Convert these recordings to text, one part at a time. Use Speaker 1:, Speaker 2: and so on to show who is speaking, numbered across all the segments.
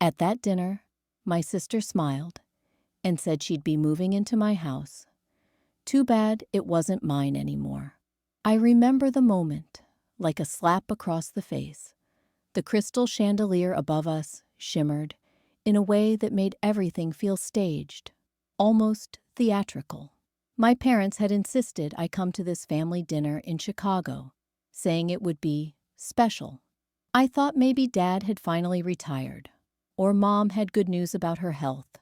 Speaker 1: At that dinner, my sister smiled and said she'd be moving into my house. Too bad it wasn't mine anymore. I remember the moment, like a slap across the face. The crystal chandelier above us shimmered in a way that made everything feel staged, almost theatrical. My parents had insisted I come to this family dinner in Chicago, saying it would be special. I thought maybe Dad had finally retired, or Mom had good news about her health.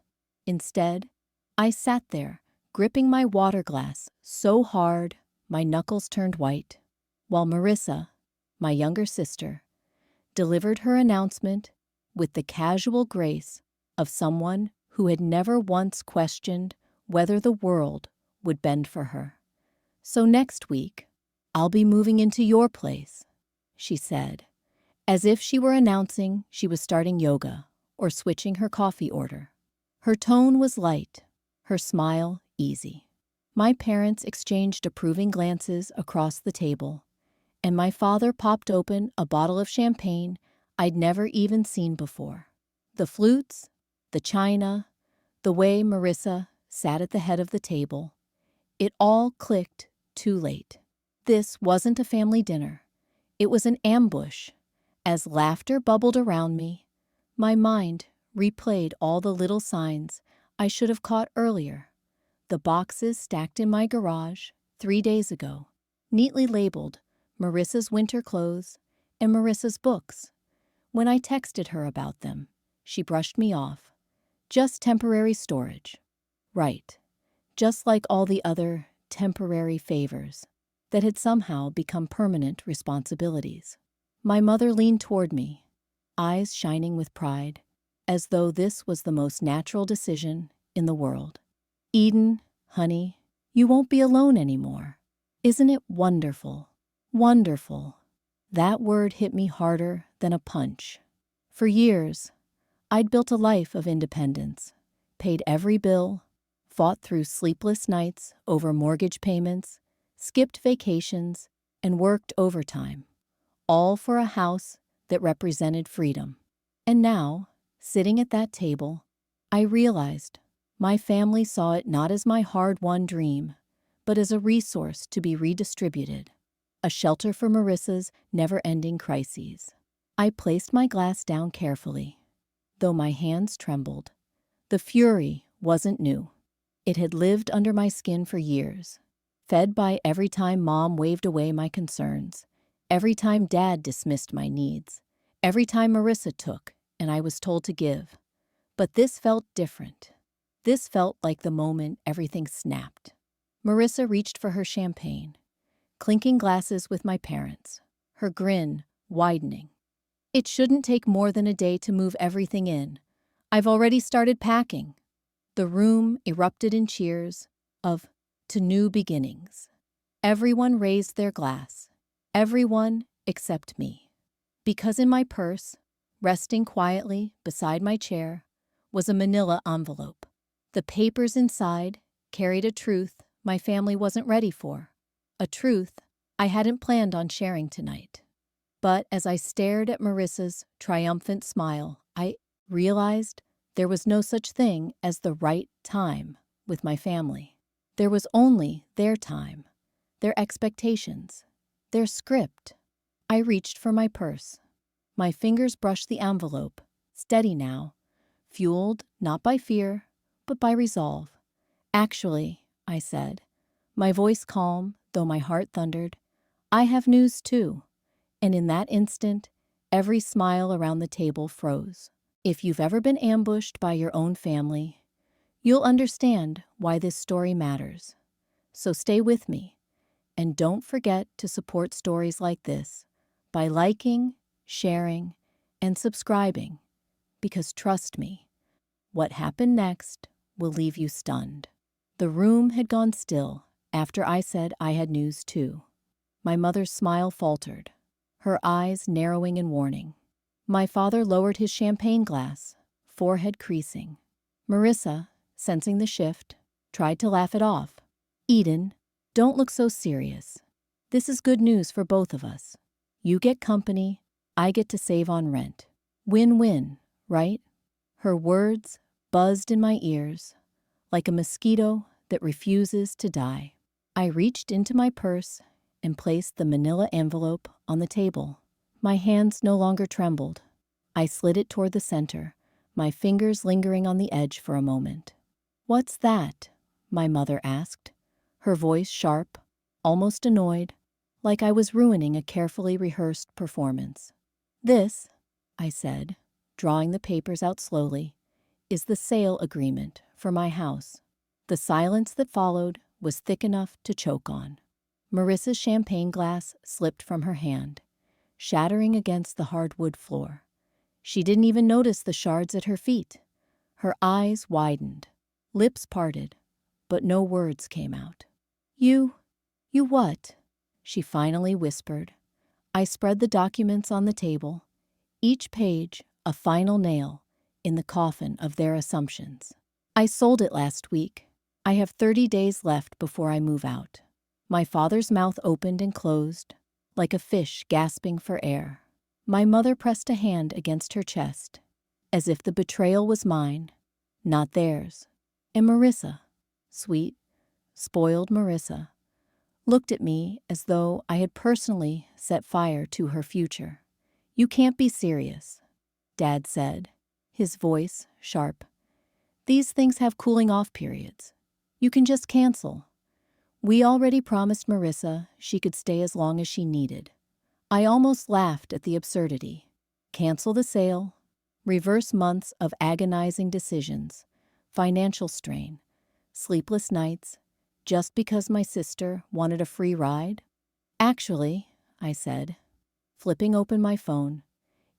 Speaker 1: Instead, I sat there, gripping my water glass so hard my knuckles turned white, while Marissa, my younger sister, delivered her announcement with the casual grace of someone who had never once questioned whether the world would bend for her. "So next week, I'll be moving into your place," she said, as if she were announcing she was starting yoga or switching her coffee order. Her tone was light, her smile easy. My parents exchanged approving glances across the table, and my father popped open a bottle of champagne I'd never even seen before. The flutes, the china, the way Marissa sat at the head of the table, it all clicked too late. This wasn't a family dinner. It was an ambush. As laughter bubbled around me, my mind replayed all the little signs I should have caught earlier. The boxes stacked in my garage 3 days ago, neatly labeled Marissa's winter clothes and Marissa's books. When I texted her about them, she brushed me off. Just temporary storage. Right. Just like all the other temporary favors that had somehow become permanent responsibilities. My mother leaned toward me, eyes shining with pride, as though this was the most natural decision in the world. "Eden, honey, you won't be alone anymore. Isn't it wonderful? Wonderful." That word hit me harder than a punch. For years, I'd built a life of independence, paid every bill, fought through sleepless nights over mortgage payments, skipped vacations, and worked overtime, all for a house that represented freedom. And now, sitting at that table, I realized my family saw it not as my hard-won dream, but as a resource to be redistributed, a shelter for Marissa's never-ending crises. I placed my glass down carefully, though my hands trembled. The fury wasn't new. It had lived under my skin for years, fed by every time Mom waved away my concerns, every time Dad dismissed my needs, every time Marissa took and I was told to give. But this felt different. This felt like the moment everything snapped. Marissa reached for her champagne, clinking glasses with my parents, her grin widening. "It shouldn't take more than a day to move everything in. I've already started packing." The room erupted in cheers of "to new beginnings." Everyone raised their glass. Everyone except me. Because in my purse, resting quietly beside my chair, was a manila envelope. The papers inside carried a truth my family wasn't ready for, a truth I hadn't planned on sharing tonight. But as I stared at Marissa's triumphant smile, I realized there was no such thing as the right time with my family. There was only their time, their expectations, their script. I reached for my purse. My fingers brushed the envelope, steady now, fueled not by fear, but by resolve. "Actually," I said, my voice calm, though my heart thundered, "I have news too." And in that instant, every smile around the table froze. If you've ever been ambushed by your own family, you'll understand why this story matters. So stay with me, and don't forget to support stories like this by liking, sharing, and subscribing, because trust me, what happened next will leave you stunned. The room had gone still after I said I had news too. My mother's smile faltered, her eyes narrowing in warning. My father lowered his champagne glass, forehead creasing. Marissa, sensing the shift, tried to laugh it off. "Eden, don't look so serious. This is good news for both of us. You get company, I get to save on rent. Win-win, right?" Her words buzzed in my ears like a mosquito that refuses to die. I reached into my purse and placed the manila envelope on the table. My hands no longer trembled. I slid it toward the center, my fingers lingering on the edge for a moment. "What's that?" my mother asked, her voice sharp, almost annoyed, like I was ruining a carefully rehearsed performance. "This," I said, drawing the papers out slowly, "is the sale agreement for my house." The silence that followed was thick enough to choke on. Marissa's champagne glass slipped from her hand, shattering against the hardwood floor. She didn't even notice the shards at her feet. Her eyes widened, lips parted, but no words came out. You what?" she finally whispered. I spread the documents on the table, each page a final nail in the coffin of their assumptions. "I sold it last week. I have 30 days left before I move out." My father's mouth opened and closed, like a fish gasping for air. My mother pressed a hand against her chest, as if the betrayal was mine, not theirs. And Marissa, sweet, spoiled Marissa, looked at me as though I had personally set fire to her future. "You can't be serious," Dad said, his voice sharp. "These things have cooling-off periods. You can just cancel." We already promised Marissa she could stay as long as she needed. I almost laughed at the absurdity. Cancel the sale, reverse months of agonizing decisions, financial strain, sleepless nights, just because my sister wanted a free ride? "Actually," I said, flipping open my phone,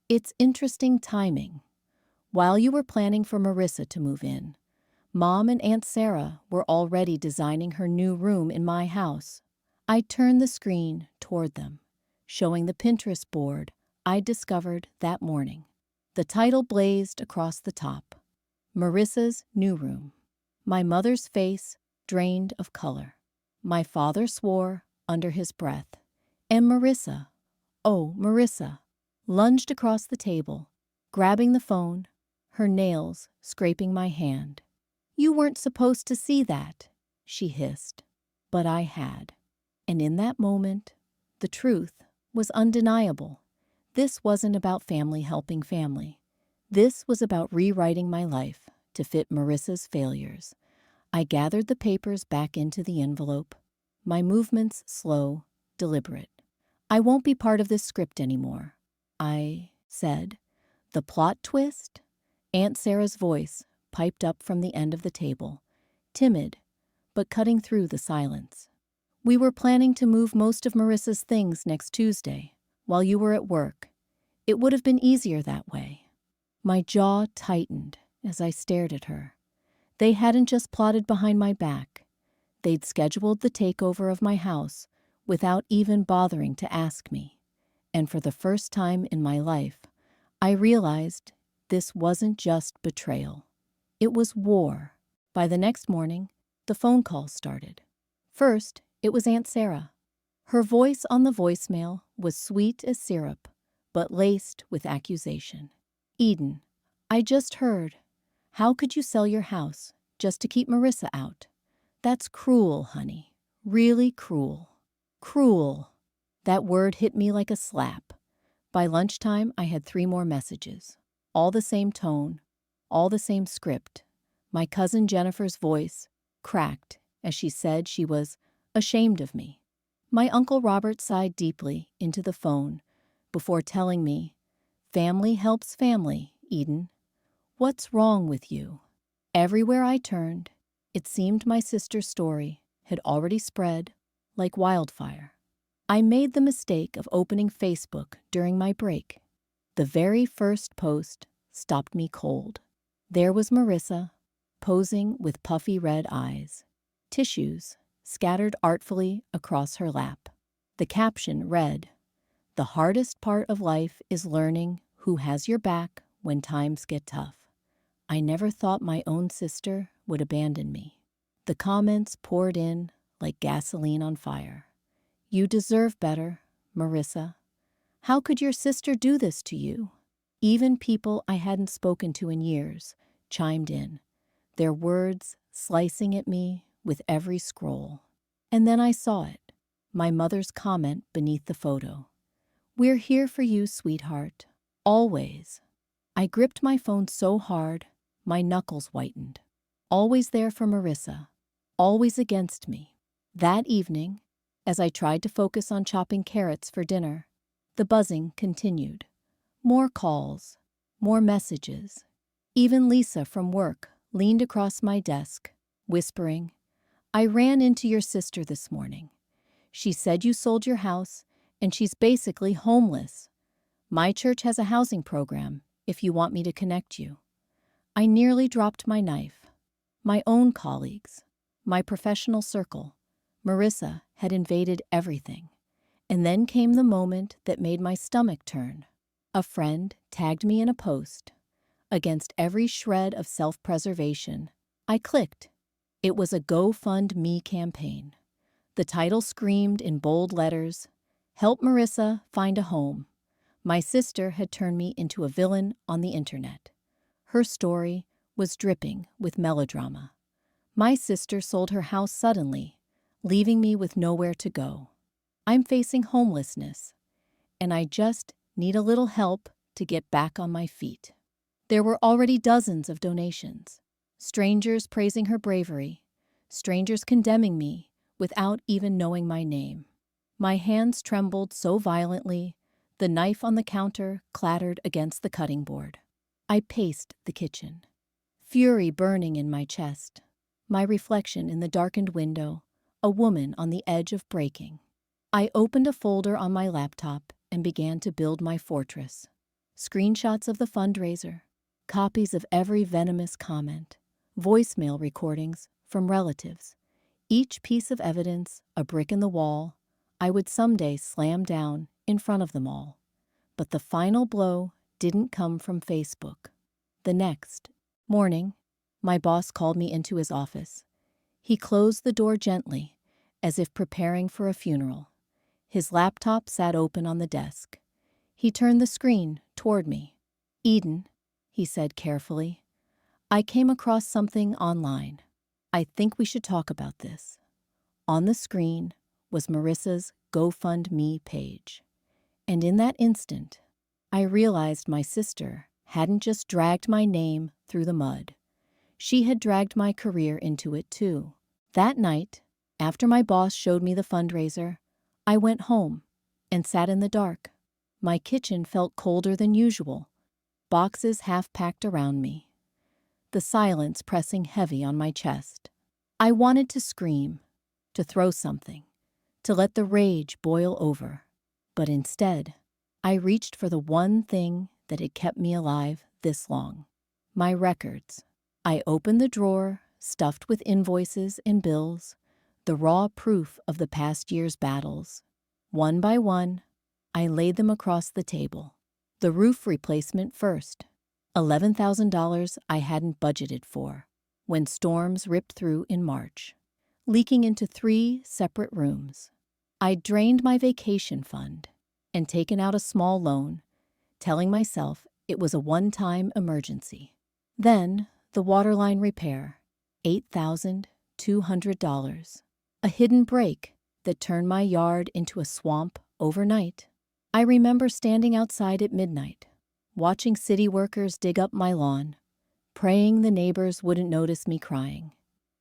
Speaker 1: "it's interesting timing. While you were planning for Marissa to move in, Mom and Aunt Sarah were already designing her new room in my house." I turned the screen toward them, showing the Pinterest board I'd discovered that morning. The title blazed across the top: Marissa's New Room. My mother's face drained of color. My father swore under his breath. And Marissa, oh, Marissa, lunged across the table, grabbing the phone, her nails scraping my hand. "You weren't supposed to see that," she hissed. But I had. And in that moment, the truth was undeniable. This wasn't about family helping family. This was about rewriting my life to fit Marissa's failures. I gathered the papers back into the envelope, my movements slow, deliberate. "I won't be part of this script anymore," I said. "The plot twist?" Aunt Sarah's voice piped up from the end of the table, timid, but cutting through the silence. "We were planning to move most of Marissa's things next Tuesday, while you were at work. It would have been easier that way." My jaw tightened as I stared at her. They hadn't just plotted behind my back. They'd scheduled the takeover of my house without even bothering to ask me. And for the first time in my life, I realized this wasn't just betrayal. It was war. By the next morning, the phone calls started. First, it was Aunt Sarah. Her voice on the voicemail was sweet as syrup, but laced with accusation. "Eden, I just heard. How could you sell your house just to keep Marissa out? That's cruel, honey. Really cruel. Cruel." That word hit me like a slap. By lunchtime, I had 3 more messages. All the same tone, all the same script. My cousin Jennifer's voice cracked as she said she was ashamed of me. My Uncle Robert sighed deeply into the phone before telling me, "Family helps family, Eden. What's wrong with you?" Everywhere I turned, it seemed my sister's story had already spread like wildfire. I made the mistake of opening Facebook during my break. The very first post stopped me cold. There was Marissa, posing with puffy red eyes, tissues scattered artfully across her lap. The caption read, "The hardest part of life is learning who has your back when times get tough." I never thought my own sister would abandon me. The comments poured in like gasoline on fire. "You deserve better, Marissa. How could your sister do this to you? Even people I hadn't spoken to in years chimed in, their words slicing at me with every scroll. And then I saw it, my mother's comment beneath the photo. "We're here for you, sweetheart. Always." I gripped my phone so hard, my knuckles whitened. Always there for Marissa. Always against me. That evening, as I tried to focus on chopping carrots for dinner, the buzzing continued. More calls, more messages. Even Lisa from work leaned across my desk, whispering, "I ran into your sister this morning. She said you sold your house, and she's basically homeless. My church has a housing program, if you want me to connect you." I nearly dropped my knife. My own colleagues, my professional circle, Marissa had invaded everything. And then came the moment that made my stomach turn. A friend tagged me in a post. Against every shred of self-preservation, I clicked. It was a GoFundMe campaign. The title screamed in bold letters, "Help Marissa find a home." My sister had turned me into a villain on the internet. Her story was dripping with melodrama. My sister sold her house suddenly, leaving me with nowhere to go. I'm facing homelessness, and I just need a little help to get back on my feet. There were already dozens of donations. Strangers praising her bravery, strangers condemning me without even knowing my name. My hands trembled so violently, the knife on the counter clattered against the cutting board. I paced the kitchen, fury burning in my chest, my reflection in the darkened window, a woman on the edge of breaking. I opened a folder on my laptop and began to build my fortress. Screenshots of the fundraiser, copies of every venomous comment, voicemail recordings from relatives. Each piece of evidence, a brick in the wall, I would someday slam down in front of them all. But the final blow didn't come from Facebook. The next morning, my boss called me into his office. He closed the door gently, as if preparing for a funeral. His laptop sat open on the desk. He turned the screen toward me. "Eden," he said carefully, "I came across something online. I think we should talk about this." On the screen was Marissa's GoFundMe page. And in that instant, I realized my sister hadn't just dragged my name through the mud. She had dragged my career into it too. That night, after my boss showed me the fundraiser, I went home and sat in the dark. My kitchen felt colder than usual, boxes half packed around me, the silence pressing heavy on my chest. I wanted to scream, to throw something, to let the rage boil over. But instead, I reached for the one thing that had kept me alive this long: my records. I opened the drawer, stuffed with invoices and bills, the raw proof of the past year's battles. One by one, I laid them across the table. The roof replacement first, $11,000 I hadn't budgeted for, when storms ripped through in March, leaking into 3 separate rooms. I'd drained my vacation fund and taken out a small loan, telling myself it was a one-time emergency. Then, the waterline repair, $8,200, a hidden break that turned my yard into a swamp overnight. I remember standing outside at midnight, watching city workers dig up my lawn, praying the neighbors wouldn't notice me crying.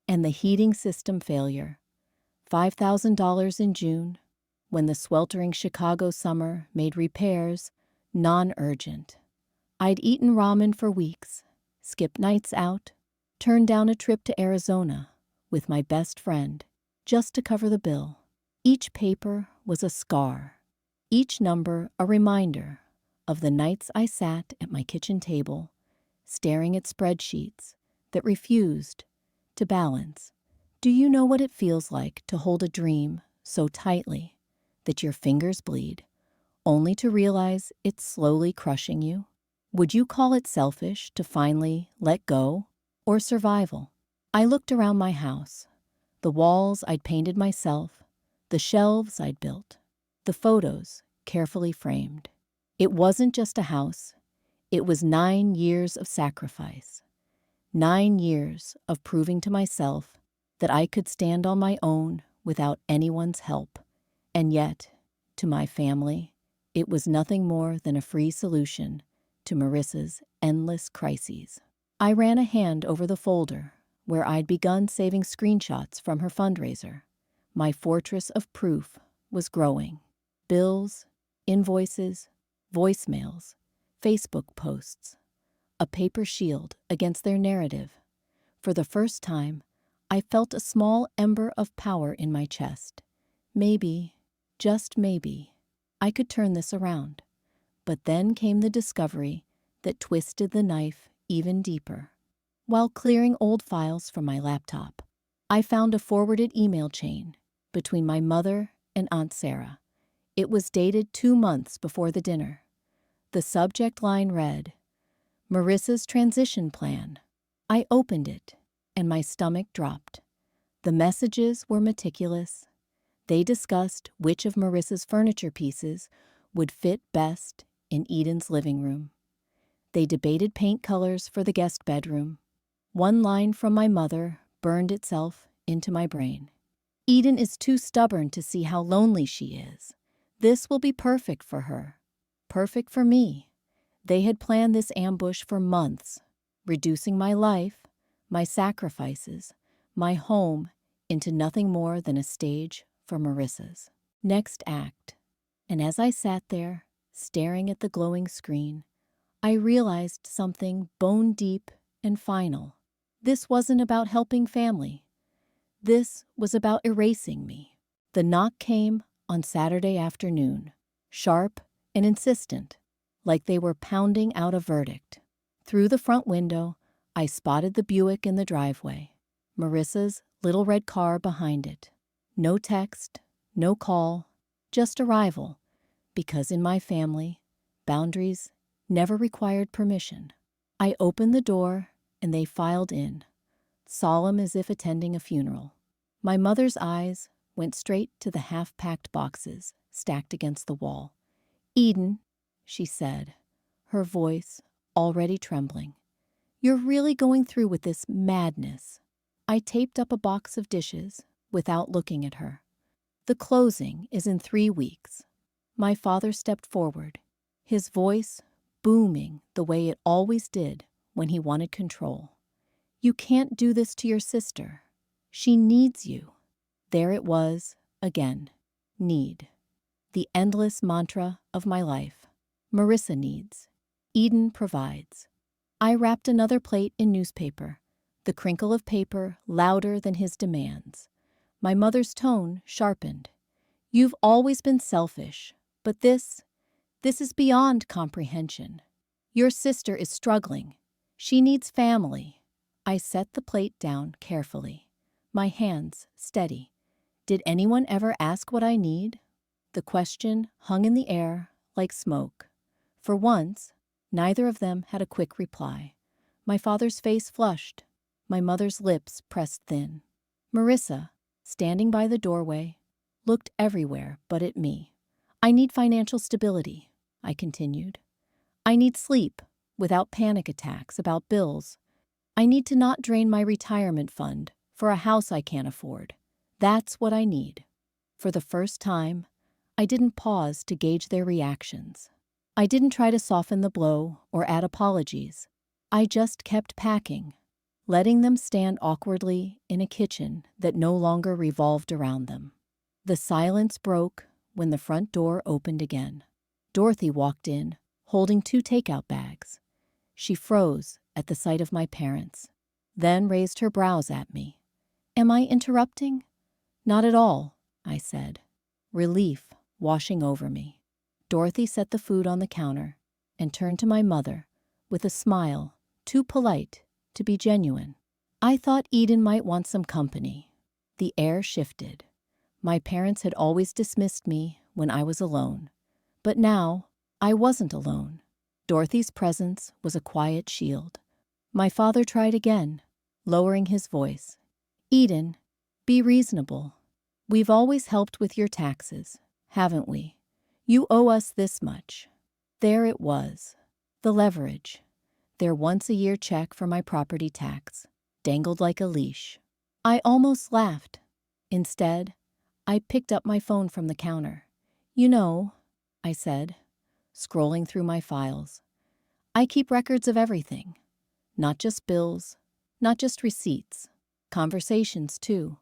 Speaker 1: And the heating system failure, $5,000 in June, when the sweltering Chicago summer made repairs non-urgent. I'd eaten ramen for weeks, skipped nights out, turned down a trip to Arizona with my best friend just to cover the bill. Each paper was a scar, each number a reminder of the nights I sat at my kitchen table, staring at spreadsheets that refused to balance. Do you know what it feels like to hold a dream so tightly that your fingers bleed, only to realize it's slowly crushing you? Would you call it selfish to finally let go, or survival? I looked around my house, the walls I'd painted myself, the shelves I'd built, the photos carefully framed. It wasn't just a house, It was 9 years of sacrifice, 9 years of proving to myself that I could stand on my own without anyone's help. And yet, to my family, it was nothing more than a free solution to Marissa's endless crises. I ran a hand over the folder where I'd begun saving screenshots from her fundraiser. My fortress of proof was growing. Bills, invoices, voicemails, Facebook posts, a paper shield against their narrative. For the first time, I felt a small ember of power in my chest. Maybe, just maybe, I could turn this around. But then came the discovery that twisted the knife even deeper. While clearing old files from my laptop, I found a forwarded email chain between my mother and Aunt Sarah. It was dated 2 months before the dinner. The subject line read, "Marissa's transition plan." I opened it, and my stomach dropped. The messages were meticulous. They discussed which of Marissa's furniture pieces would fit best in Eden's living room. They debated paint colors for the guest bedroom. One line from my mother burned itself into my brain. "Eden is too stubborn to see how lonely she is. This will be perfect for her. Perfect for me." They had planned this ambush for months, reducing my life, my sacrifices, my home into nothing more than a stage for Marissa's next act. And as I sat there, staring at the glowing screen, I realized something bone deep and final. This wasn't about helping family. This was about erasing me. The knock came on Saturday afternoon, sharp and insistent, like they were pounding out a verdict. Through the front window, I spotted the Buick in the driveway, Marissa's little red car behind it. No text, no call, just arrival, because in my family, boundaries never required permission. I opened the door and they filed in, solemn as if attending a funeral. My mother's eyes went straight to the half-packed boxes stacked against the wall. "Eden," she said, her voice already trembling, "you're really going through with this madness." I taped up a box of dishes without looking at her. "The closing is in 3 weeks. My father stepped forward, his voice booming the way it always did when he wanted control. "You can't do this to your sister. She needs you." There it was, again. Need. The endless mantra of my life. Marissa needs. Eden provides. I wrapped another plate in newspaper, the crinkle of paper louder than his demands. My mother's tone sharpened. "You've always been selfish, but this is beyond comprehension. Your sister is struggling. She needs family." I set the plate down carefully, my hands steady. Did anyone ever ask what I need? The question hung in the air like smoke. For once, neither of them had a quick reply. My father's face flushed. My mother's lips pressed thin. Marissa, standing by the doorway, looked everywhere but at me. "I need financial stability," I continued. "I need sleep without panic attacks about bills. I need to not drain my retirement fund for a house I can't afford. That's what I need." For the first time, I didn't pause to gauge their reactions. I didn't try to soften the blow or add apologies. I just kept packing, letting them stand awkwardly in a kitchen that no longer revolved around them. The silence broke when the front door opened again. Dorothy walked in, holding 2 takeout bags. She froze at the sight of my parents, then raised her brows at me. "Am I interrupting?" "Not at all," I said, relief washing over me. Dorothy set the food on the counter and turned to my mother with a smile too polite to be genuine. "I thought Eden might want some company." The air shifted. My parents had always dismissed me when I was alone, but now I wasn't alone. Dorothy's presence was a quiet shield. My father tried again, lowering his voice. "Eden, be reasonable. We've always helped with your taxes, haven't we? You owe us this much." There it was, The leverage, their once-a-year check for my property tax, dangled like a leash. I almost laughed. Instead, I picked up my phone from the counter. "You know," I said, scrolling through my files, "I keep records of everything. Not just bills, not just receipts, conversations too."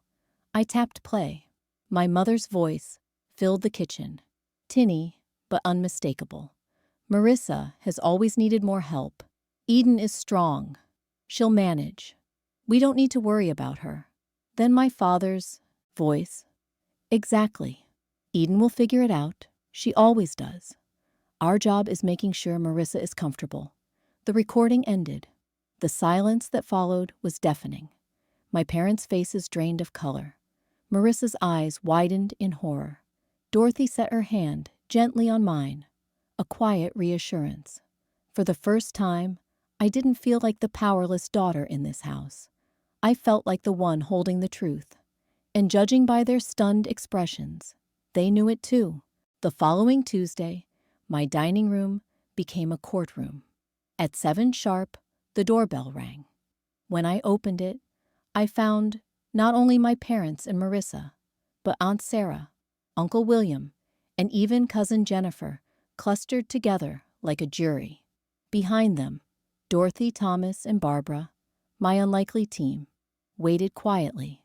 Speaker 1: I tapped play. My mother's voice filled the kitchen, tinny but unmistakable. "Marissa has always needed more help. Eden is strong. She'll manage. We don't need to worry about her." Then my father's voice, "Exactly. Eden will figure it out. She always does. Our job is making sure Marissa is comfortable." The recording ended. The silence that followed was deafening. My parents' faces drained of color. Marissa's eyes widened in horror. Dorothy set her hand gently on mine, a quiet reassurance. For the first time, I didn't feel like the powerless daughter in this house. I felt like the one holding the truth. And judging by their stunned expressions, they knew it too. The following Tuesday, my dining room became a courtroom. At 7 sharp, the doorbell rang. When I opened it, I found not only my parents and Marissa, but Aunt Sarah, Uncle William, and even Cousin Jennifer clustered together like a jury. Behind them, Dorothy, Thomas, and Barbara, my unlikely team, waited quietly,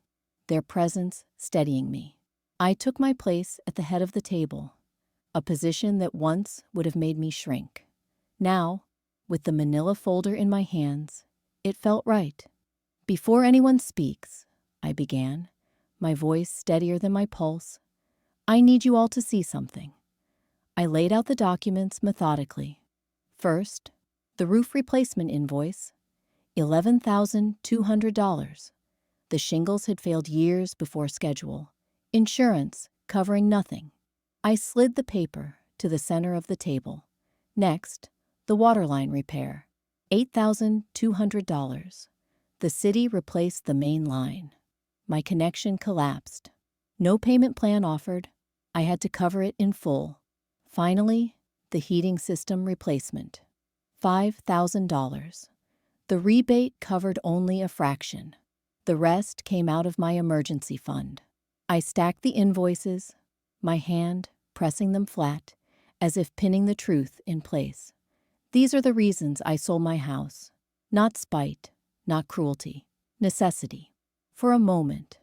Speaker 1: their presence steadying me. I took my place at the head of the table, a position that once would have made me shrink. Now, with the manila folder in my hands, it felt right. "Before anyone speaks," I began, my voice steadier than my pulse, "I need you all to see something." I laid out the documents methodically. First, the roof replacement invoice, $11,200. The shingles had failed years before schedule. Insurance covering nothing. I slid the paper to the center of the table. Next, the waterline repair, $8,200. The city replaced the main line. My connection collapsed. No payment plan offered. I had to cover it in full. Finally, the heating system replacement, $5,000. The rebate covered only a fraction. The rest came out of my emergency fund. I stacked the invoices, my hand pressing them flat, as if pinning the truth in place. These are the reasons I sold my house. Not spite, not cruelty, necessity. For a moment,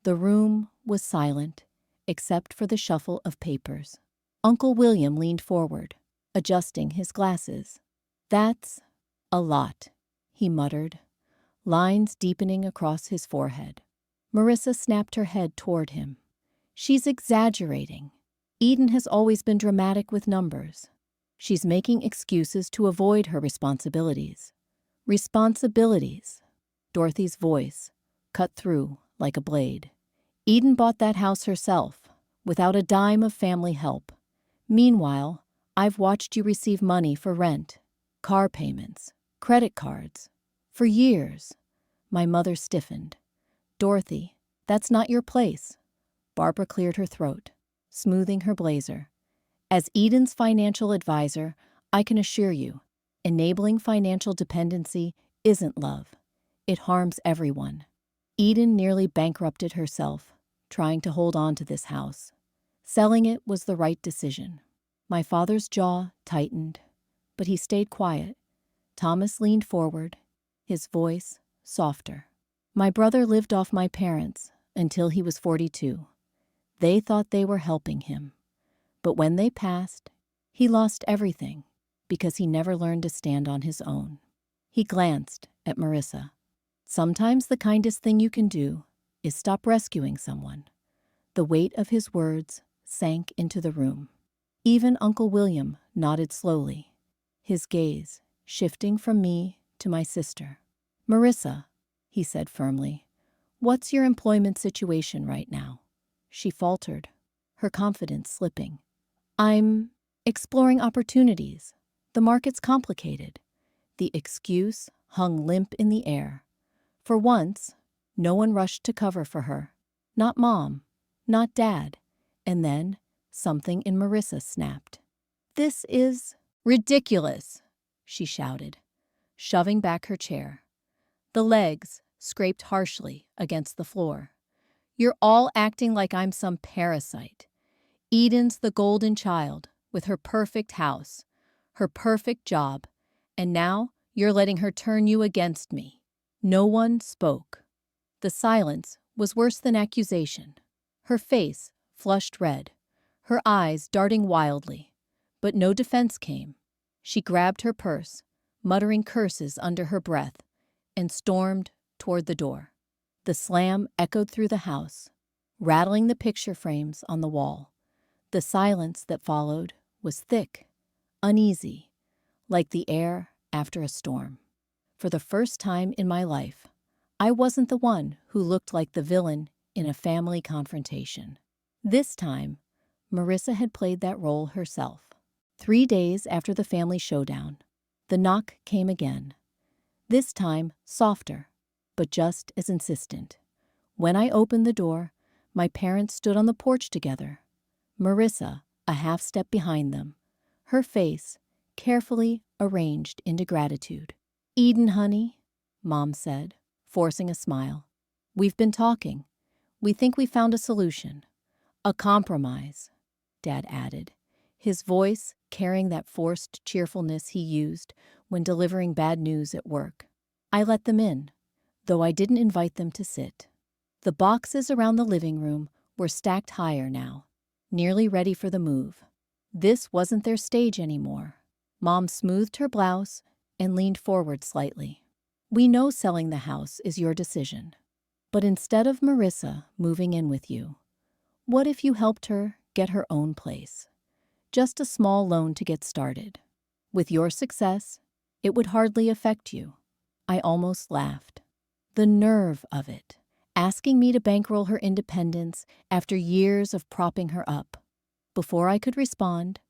Speaker 1: the room was silent, except for the shuffle of papers. Uncle William leaned forward, adjusting his glasses. "That's a lot," he muttered, lines deepening across his forehead. Marissa snapped her head toward him. "She's exaggerating. Eden has always been dramatic with numbers. She's making excuses to avoid her responsibilities." "Responsibilities," Dorothy's voice cut through like a blade. "Eden bought that house herself, without a dime of family help. Meanwhile, I've watched you receive money for rent, car payments, credit cards. For years." My mother stiffened. "Dorothy, that's not your place." Barbara cleared her throat, smoothing her blazer. "As Eden's financial advisor, I can assure you, enabling financial dependency isn't love. It harms everyone. Eden nearly bankrupted herself, trying to hold on to this house. Selling it was the right decision." My father's jaw tightened, but he stayed quiet. Thomas leaned forward, his voice softer. "My brother lived off my parents until he was 42. They thought they were helping him. But when they passed, he lost everything because he never learned to stand on his own." He glanced at Marissa. "Sometimes the kindest thing you can do is stop rescuing someone." The weight of his words sank into the room. Even Uncle William nodded slowly, his gaze shifting from me to my sister. "Marissa," he said firmly, "what's your employment situation right now?" She faltered, her confidence slipping. "I'm exploring opportunities. The market's complicated." The excuse hung limp in the air. For once, no one rushed to cover for her. Not Mom, not Dad. And then something in Marissa snapped. "This is ridiculous," she shouted, shoving back her chair. The legs scraped harshly against the floor. You're all acting like I'm some parasite. Eden's the golden child with her perfect house, her perfect job, and now you're letting her turn you against me. No one spoke. The silence was worse than accusation. Her face flushed red, her eyes darting wildly, but no defense came. She grabbed her purse, muttering curses under her breath, and stormed toward the door. The slam echoed through the house, rattling the picture frames on the wall. The silence that followed was thick, uneasy, like the air after a storm. For the first time in my life, I wasn't the one who looked like the villain in a family confrontation. This time, Marissa had played that role herself. 3 days after the family showdown, the knock came again. This time, softer, but just as insistent. When I opened the door, my parents stood on the porch together, Marissa a half step behind them, her face carefully arranged into gratitude. "Eden, honey," Mom said, forcing a smile. "We've been talking. We think we found a solution. A compromise," Dad added, his voice carrying that forced cheerfulness he used when delivering bad news at work. I let them in, though I didn't invite them to sit. The boxes around the living room were stacked higher now, nearly ready for the move. This wasn't their stage anymore. Mom smoothed her blouse and leaned forward slightly. "We know selling the house is your decision, but instead of Marissa moving in with you, what if you helped her get her own place? Just a small loan to get started. With your success, it would hardly affect you." I almost laughed. The nerve of it, asking me to bankroll her independence after years of propping her up. Before I could respond,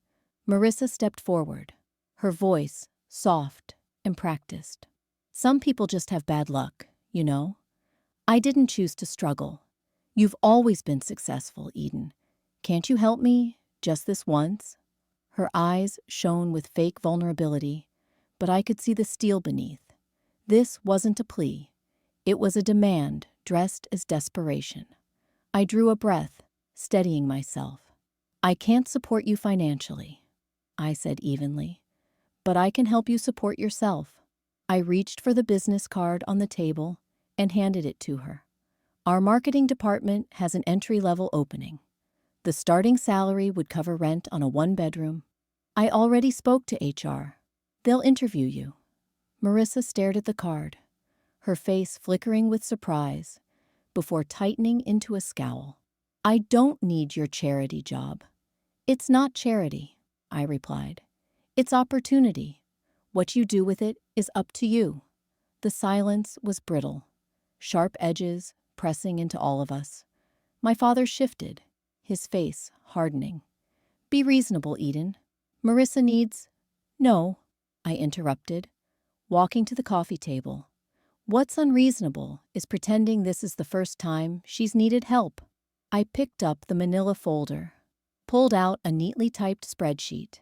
Speaker 1: Marissa stepped forward, her voice soft and practiced. "Some people just have bad luck, you know. I didn't choose to struggle. You've always been successful, Eden. Can't you help me, just this once?" Her eyes shone with fake vulnerability, but I could see the steel beneath. This wasn't a plea. It was a demand dressed as desperation. I drew a breath, steadying myself. "I can't support you financially," I said evenly, "but I can help you support yourself." I reached for the business card on the table and handed it to her. "Our marketing department has an entry-level opening. The starting salary would cover rent on a 1-bedroom. I already spoke to HR. They'll interview you." Marissa stared at the card, her face flickering with surprise, before tightening into a scowl. "I don't need your charity job." "It's not charity," I replied. "It's opportunity. What you do with it is up to you." The silence was brittle, sharp edges pressing into all of us. My father shifted, his face hardening. "Be reasonable, Eden. Marissa needs—" "No," I interrupted, walking to the coffee table. "What's unreasonable is pretending this is the first time she's needed help." I picked up the manila folder, pulled out a neatly typed spreadsheet,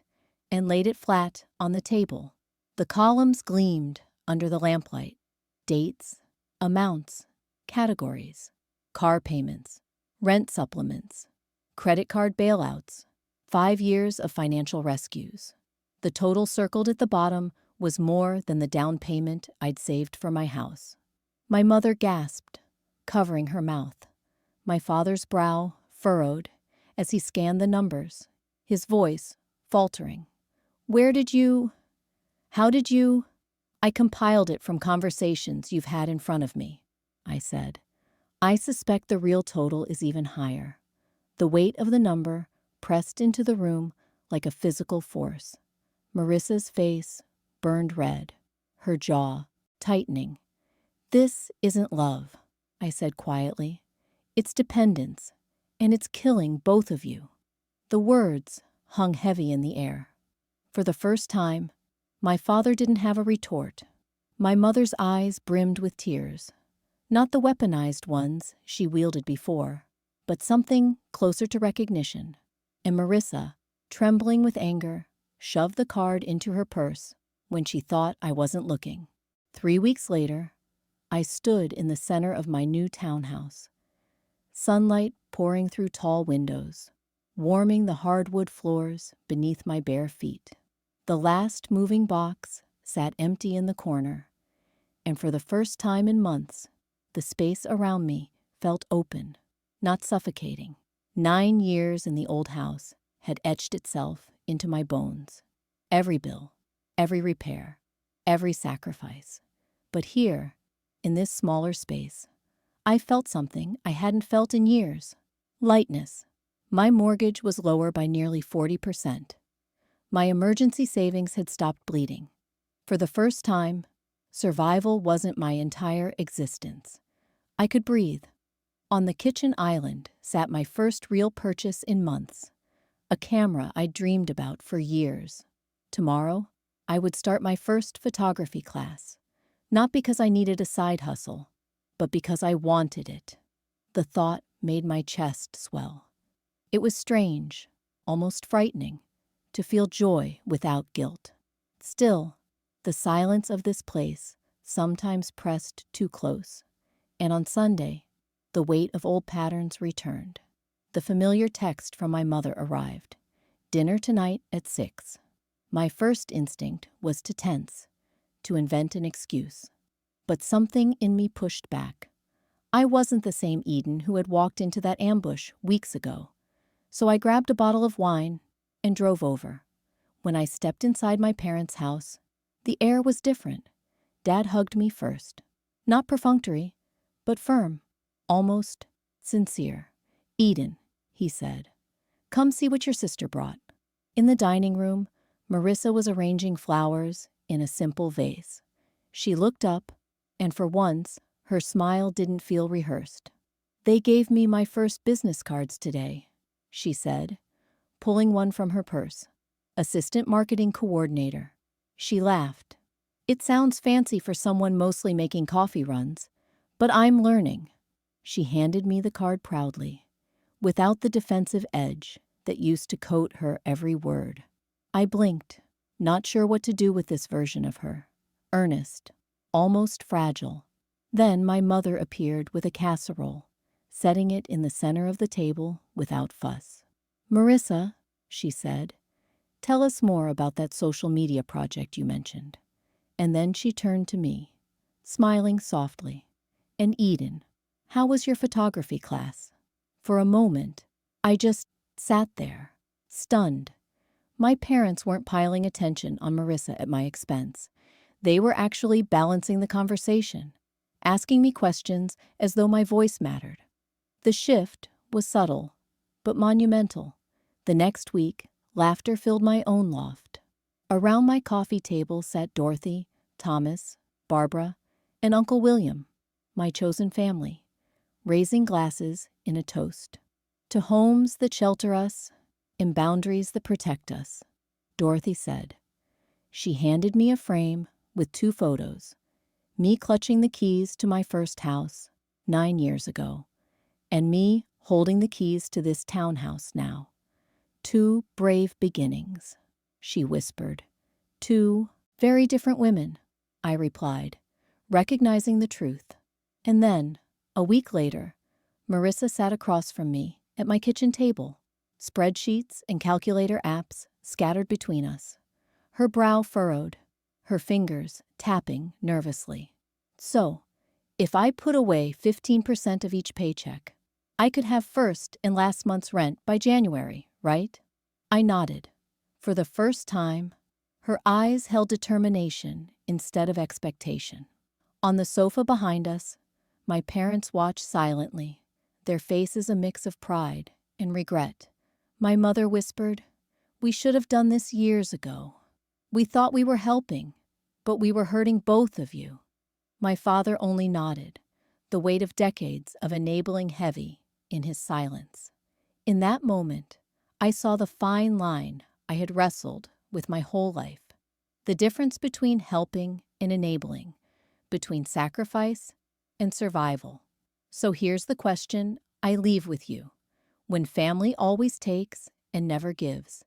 Speaker 1: and laid it flat on the table. The columns gleamed under the lamplight. Dates, amounts, categories, car payments, rent supplements, credit card bailouts, 5 years of financial rescues. The total circled at the bottom was more than the down payment I'd saved for my house. My mother gasped, covering her mouth. My father's brow furrowed as he scanned the numbers, his voice faltering. How did you? "I compiled it from conversations you've had in front of me," I said. "I suspect the real total is even higher." The weight of the number pressed into the room like a physical force. Marissa's face burned red, her jaw tightening. "This isn't love," I said quietly. "It's dependence, and it's killing both of you." The words hung heavy in the air. For the first time, my father didn't have a retort. My mother's eyes brimmed with tears, not the weaponized ones she wielded before, but something closer to recognition. And Marissa, trembling with anger, shoved the card into her purse, when she thought I wasn't looking. 3 weeks later, I stood in the center of my new townhouse, sunlight pouring through tall windows, warming the hardwood floors beneath my bare feet. The last moving box sat empty in the corner, and for the first time in months, the space around me felt open, not suffocating. 9 years in the old house had etched itself into my bones. Every bill, every repair, every sacrifice. But here, in this smaller space, I felt something I hadn't felt in years. Lightness. My mortgage was lower by nearly 40%. My emergency savings had stopped bleeding. For the first time, survival wasn't my entire existence. I could breathe. On the kitchen island sat my first real purchase in months, a camera I'd dreamed about for years. Tomorrow, I would start my first photography class, not because I needed a side hustle, but because I wanted it. The thought made my chest swell. It was strange, almost frightening, to feel joy without guilt. Still, the silence of this place sometimes pressed too close, and on Sunday, the weight of old patterns returned. The familiar text from my mother arrived. Dinner tonight at 6. My first instinct was to tense, to invent an excuse. But something in me pushed back. I wasn't the same Eden who had walked into that ambush weeks ago. So I grabbed a bottle of wine and drove over. When I stepped inside my parents' house, the air was different. Dad hugged me first. Not perfunctory, but firm, almost sincere. "Eden," he said, "come see what your sister brought." In the dining room, Marissa was arranging flowers in a simple vase. She looked up, and for once, her smile didn't feel rehearsed. "They gave me my first business cards today," she said, pulling one from her purse. "Assistant marketing coordinator." She laughed. "It sounds fancy for someone mostly making coffee runs, but I'm learning." She handed me the card proudly, without the defensive edge that used to coat her every word. I blinked, not sure what to do with this version of her. Earnest, almost fragile. Then my mother appeared with a casserole, setting it in the center of the table without fuss. "Marissa," she said, "tell us more about that social media project you mentioned." And then she turned to me, smiling softly. "And Eden, how was your photography class?" For a moment, I just sat there, stunned. My parents weren't piling attention on Marissa at my expense. They were actually balancing the conversation, asking me questions as though my voice mattered. The shift was subtle, but monumental. The next week, laughter filled my own loft. Around my coffee table sat Dorothy, Thomas, Barbara, and Uncle William, my chosen family, raising glasses in a toast. "To homes that shelter us and boundaries that protect us," Dorothy said. She handed me a frame with 2 photos, me clutching the keys to my first house 9 years ago, and me holding the keys to this townhouse now. "2 brave beginnings," she whispered. "2 very different women," I replied, recognizing the truth. And then, a week later, Marissa sat across from me at my kitchen table, spreadsheets and calculator apps scattered between us. Her brow furrowed, her fingers tapping nervously. "So, if I put away 15% of each paycheck, I could have first and last month's rent by January, right?" I nodded. For the first time, her eyes held determination instead of expectation. On the sofa behind us, my parents watched silently, their faces a mix of pride and regret. My mother whispered, "We should have done this years ago. We thought we were helping, but we were hurting both of you." My father only nodded, the weight of decades of enabling heavy in his silence. In that moment, I saw the fine line I had wrestled with my whole life, the difference between helping and enabling, between sacrifice and survival. So here's the question I leave with you. When family always takes and never gives,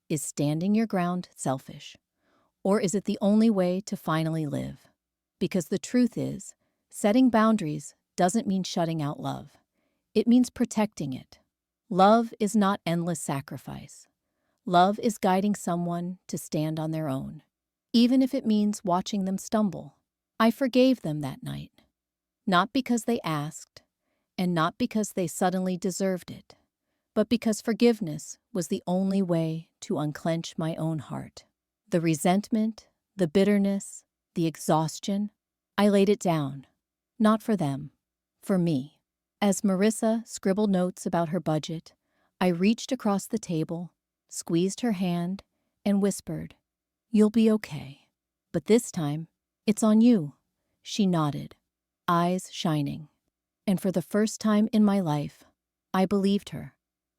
Speaker 1: is standing your ground selfish? Or is it the only way to finally live? Because the truth is, setting boundaries doesn't mean shutting out love. It means protecting it. Love is not endless sacrifice. Love is guiding someone to stand on their own, even if it means watching them stumble. I forgave them that night, not because they asked, and not because they suddenly deserved it, but because forgiveness was the only way to unclench my own heart. The resentment, the bitterness, the exhaustion, I laid it down. Not for them, for me. As Marissa scribbled notes about her budget, I reached across the table, squeezed her hand, and whispered, "You'll be okay. But this time, it's on you." She nodded, eyes shining. And for the first time in my life, I believed her.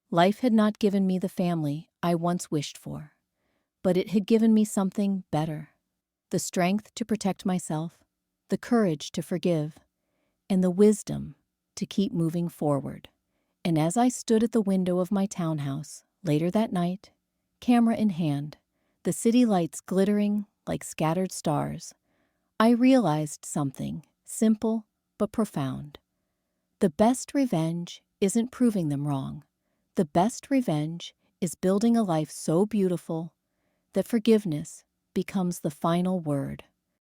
Speaker 1: Life had not given me the family I once wished for, but it had given me something better. The strength to protect myself, the courage to forgive, and the wisdom to keep moving forward. And as I stood at the window of my townhouse later that night, camera in hand, the city lights glittering like scattered stars, I realized something simple but profound. The best revenge isn't proving them wrong. The best revenge is building a life so beautiful that forgiveness becomes the final word.